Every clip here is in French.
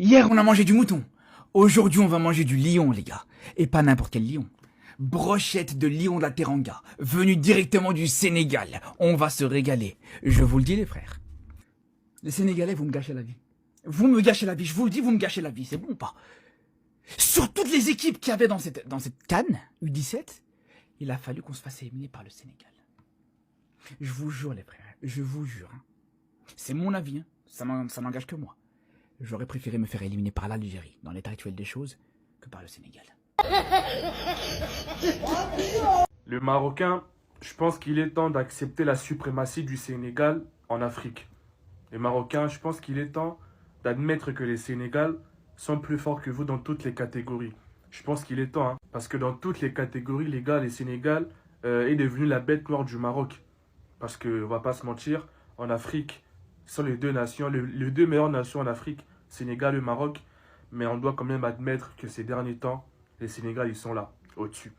Hier, on a mangé du mouton. Aujourd'hui, on va manger du lion, les gars. Et pas n'importe quel lion. Brochette de lion de la Teranga, venu directement du Sénégal. On va se régaler. Je vous le dis, les frères. Les Sénégalais, vous me gâchez la vie. Vous me gâchez la vie, je vous le dis, vous me gâchez la vie. C'est bon ou pas? Sur toutes les équipes qu'il y avait dans cette CAN, U17, il a fallu qu'on se fasse éliminer par le Sénégal. Je vous jure, les frères, je vous jure. Hein. C'est mon avis, hein. Ça n'engage que moi. J'aurais préféré me faire éliminer par l'Algérie, dans l'état actuel des choses, que par le Sénégal. Le Marocain, je pense qu'il est temps d'accepter la suprématie du Sénégal en Afrique. Les Marocains, je pense qu'il est temps d'admettre que les Sénégal sont plus forts que vous dans toutes les catégories. Je pense qu'il est temps, hein, parce que dans toutes les catégories, les gars, les Sénégal est devenu la bête noire du Maroc. Parce que, on va pas se mentir, en Afrique, ce sont les deux nations, les deux meilleures nations en Afrique, Sénégal et Maroc. Mais on doit quand même admettre que ces derniers temps, les Sénégal, ils sont là, au-dessus.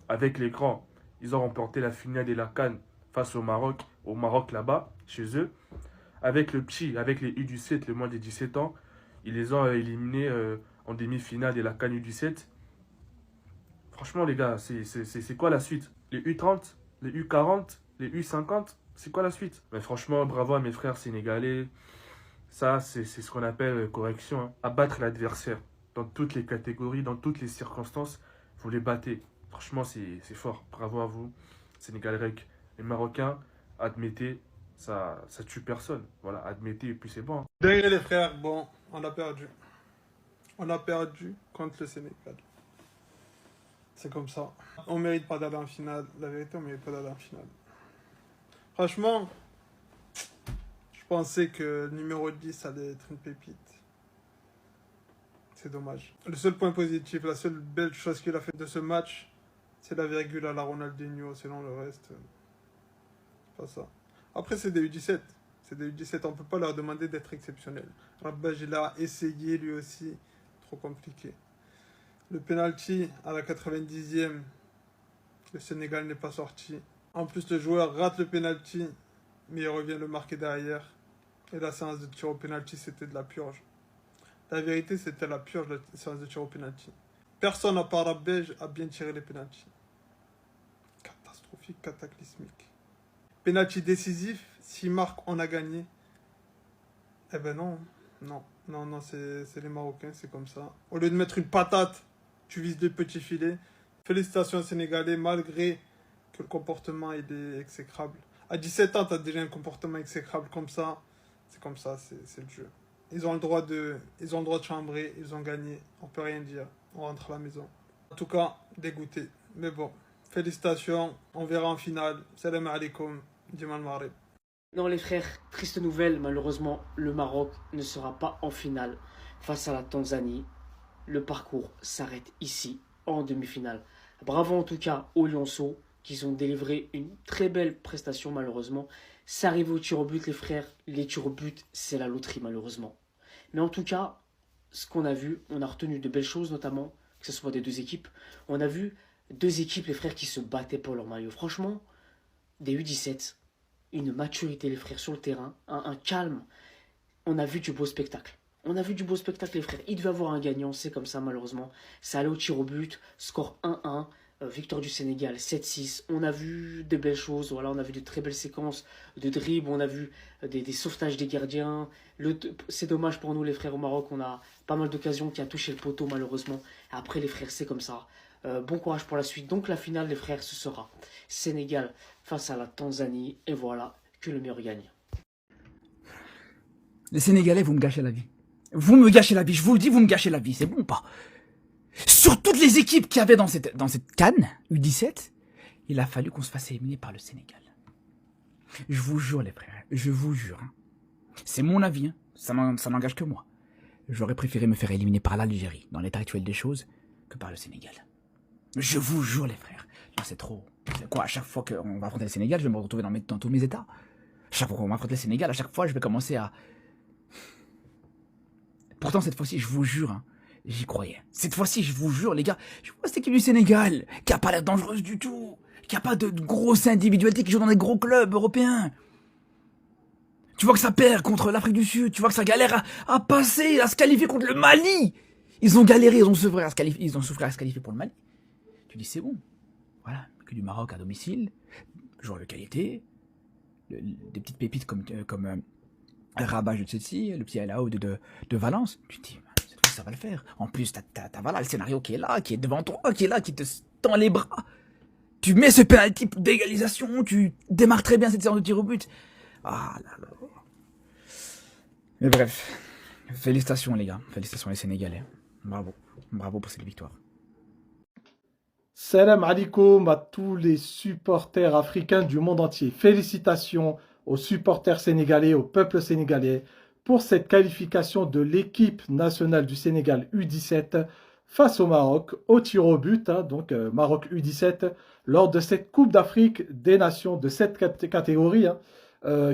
Avec les grands, ils ont remporté la finale de la CAN face au Maroc là-bas, chez eux. Avec le petit, avec les U17, le moins de 17 ans, ils les ont éliminés en demi-finale de la CAN U17. Franchement, les gars, c'est quoi la suite? Les U30, les U40, les U50, c'est quoi la suite? Mais franchement, bravo à mes frères sénégalais. Ça, c'est ce qu'on appelle correction. Hein. Abattre l'adversaire dans toutes les catégories, dans toutes les circonstances. Vous les battez. Franchement, c'est fort. Bravo à vous, Sénégal Rec. Les Marocains, admettez, ça tue personne. Voilà, admettez et puis c'est bon. Hein. Derrière les frères, bon, on a perdu. On a perdu contre le Sénégal. C'est comme ça. On mérite pas d'aller en finale. La vérité, on mérite pas d'aller en finale. Franchement, je pensais que le numéro 10 allait être une pépite. C'est dommage. Le seul point positif, la seule belle chose qu'il a fait de ce match, c'est la virgule à la Ronaldinho. Sinon, le reste, c'est pas ça. Après, c'est des U17. C'est des U17. On peut pas leur demander d'être exceptionnels. Rabbaj, il a essayé lui aussi. Trop compliqué. Le penalty à la 90e, le Sénégal n'est pas sorti. En plus, le joueur rate le penalty, mais il revient le marquer derrière. Et la séance de tir au penalty, c'était de la purge. La vérité, c'était la purge, la séance de tir au penalty. Personne à part Rabbaj a bien tiré les penalty. Catastrophique, cataclysmique. Penalty décisif, s'il marque, on a gagné. Eh ben non, non, c'est les Marocains, c'est comme ça. Au lieu de mettre une patate, tu vises des petits filets. Félicitations aux Sénégalais, malgré que le comportement il est exécrable. À 17 ans, tu as déjà un comportement exécrable comme ça. C'est comme ça, c'est le jeu. Ils ont le droit de chambrer, ils ont gagné. On peut rien dire, on rentre à la maison. En tout cas, dégoûté. Mais bon, félicitations, on verra en finale. Salam alaikum, Diman Marib. Non les frères, triste nouvelle, malheureusement, le Maroc ne sera pas en finale face à la Tanzanie. Le parcours s'arrête ici, en demi-finale. Bravo en tout cas aux Lionceaux, qui ont délivré une très belle prestation malheureusement. Ça arrive au tir au but les frères, les tirs au but c'est la loterie malheureusement. Mais en tout cas, ce qu'on a vu, on a retenu de belles choses notamment, que ce soit des deux équipes. On a vu deux équipes les frères qui se battaient pour leur maillot. Franchement, des U17, une maturité les frères sur le terrain, un calme. On a vu du beau spectacle. On a vu du beau spectacle les frères. Il devait avoir un gagnant, c'est comme ça malheureusement. Ça allait au tir au but, score 1-1, victoire du Sénégal 7-6. On a vu de belles choses, voilà, on a vu de très belles séquences de dribbles, on a vu des sauvetages des gardiens. C'est dommage pour nous les frères au Maroc, on a pas mal d'occasions qui a touché le poteau malheureusement. Après les frères, c'est comme ça. Bon courage pour la suite. Donc la finale les frères, ce sera Sénégal face à la Tanzanie. Et voilà, que le meilleur gagne. Les Sénégalais, vous me gâchez la vie. Vous me gâchez la vie, je vous le dis, vous me gâchez la vie, c'est bon ou pas? Sur toutes les équipes qu'il y avait dans cette CAN, U17, il a fallu qu'on se fasse éliminer par le Sénégal. Je vous jure les frères, je vous jure. Hein. C'est mon avis, hein. Ça n'engage que moi. J'aurais préféré me faire éliminer par l'Algérie, dans l'état actuel des choses, que par le Sénégal. Je vous jure les frères, non, c'est trop. C'est quoi, à chaque fois qu'on va affronter le Sénégal, je vais me retrouver dans tous mes états. Chaque fois qu'on va affronter le Sénégal, à chaque fois je vais commencer à... Pourtant, cette fois-ci, je vous jure, hein, j'y croyais. Cette fois-ci, je vous jure, les gars, je vois cette équipe du Sénégal, qui a pas l'air dangereuse du tout, qui a pas de grosses individualités, qui joue dans des gros clubs européens. Tu vois que ça perd contre l'Afrique du Sud. Tu vois que ça galère à passer, à se qualifier contre le Mali. Ils ont galéré, ils ont souffert à se qualifier pour le Mali. Tu dis c'est bon. Voilà, que du Maroc à domicile, joueur de qualité, des petites pépites comme Rabat de Chelsea, le petit El Aoud de Valence. Tu te dis, cette fois ça va le faire. En plus, t'as voilà, le scénario qui est là, qui est devant toi, qui est là, qui te tend les bras. Tu mets ce penalty d'égalisation, tu démarres très bien cette séance de tir au but. Ah là là. Mais bref, félicitations les gars, félicitations les Sénégalais. Bravo, bravo pour cette victoire. Salam alaikum à tous les supporters africains du monde entier. Félicitations aux supporters sénégalais, au peuple sénégalais pour cette qualification de l'équipe nationale du Sénégal U17 face au Maroc au tir au but, donc Maroc U17, lors de cette Coupe d'Afrique des Nations de cette catégorie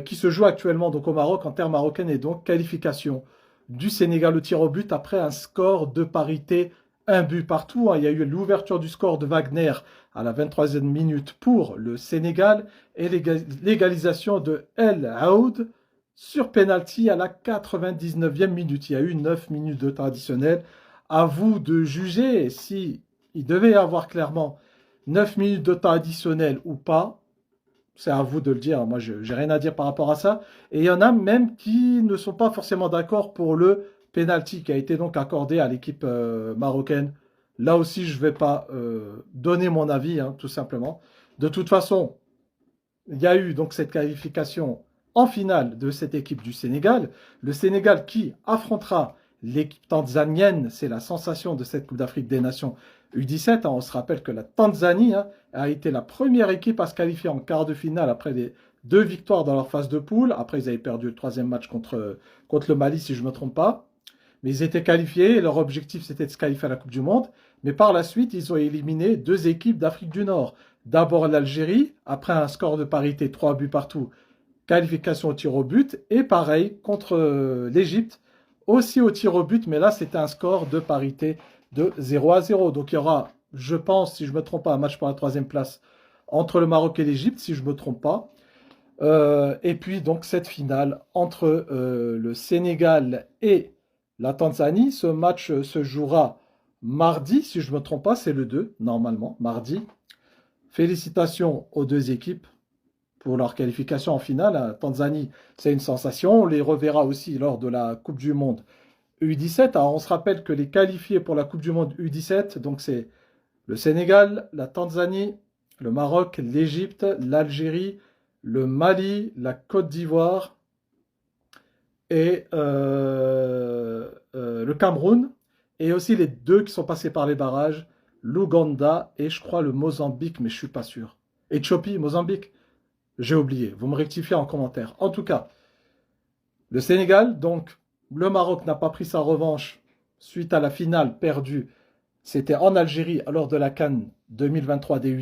qui se joue actuellement donc au Maroc en terre marocaine, et donc qualification du Sénégal au tir au but après un score de parité, un but partout. Il y a eu l'ouverture du score de Wagner à la 23e minute pour le Sénégal et l'égalisation de El Aoud sur penalty à la 99e minute. Il y a eu 9 minutes de temps additionnel. À vous de juger si il devait y avoir clairement 9 minutes de temps additionnel ou pas. C'est à vous de le dire. Moi, je n'ai rien à dire par rapport à ça. Et il y en a même qui ne sont pas forcément d'accord pour le penalty qui a été donc accordé à l'équipe marocaine. Là aussi, je ne vais pas donner mon avis, tout simplement. De toute façon, il y a eu donc cette qualification en finale de cette équipe du Sénégal. Le Sénégal qui affrontera l'équipe tanzanienne, c'est la sensation de cette Coupe d'Afrique des Nations U17. On se rappelle que la Tanzanie a été la première équipe à se qualifier en quart de finale après les 2 victoires dans leur phase de poule. Après, ils avaient perdu le 3e match contre le Mali, si je ne me trompe pas. Mais ils étaient qualifiés et leur objectif, c'était de se qualifier à la Coupe du Monde. Mais par la suite, ils ont éliminé 2 équipes d'Afrique du Nord. D'abord l'Algérie, après un score de parité, 3 buts partout, qualification au tir au but. Et pareil, contre l'Égypte, aussi au tir au but, mais là, c'était un score de parité de 0-0. Donc il y aura, je pense, si je ne me trompe pas, un match pour la 3e place entre le Maroc et l'Égypte, si je ne me trompe pas. Et puis donc cette finale entre le Sénégal et la Tanzanie. Ce match se jouera mardi, si je ne me trompe pas, c'est le 2, normalement, mardi. Félicitations aux 2 équipes pour leur qualification en finale. La Tanzanie, c'est une sensation. On les reverra aussi lors de la Coupe du Monde U17. Alors, on se rappelle que les qualifiés pour la Coupe du Monde U17, donc c'est le Sénégal, la Tanzanie, le Maroc, l'Égypte, l'Algérie, le Mali, la Côte d'Ivoire et le Cameroun. Et aussi les 2 qui sont passés par les barrages, l'Ouganda et je crois le Mozambique, mais je ne suis pas sûr. Éthiopie, Mozambique, j'ai oublié. Vous me rectifiez en commentaire. En tout cas, le Sénégal, donc le Maroc n'a pas pris sa revanche suite à la finale perdue. C'était en Algérie lors de la CAN 2023 des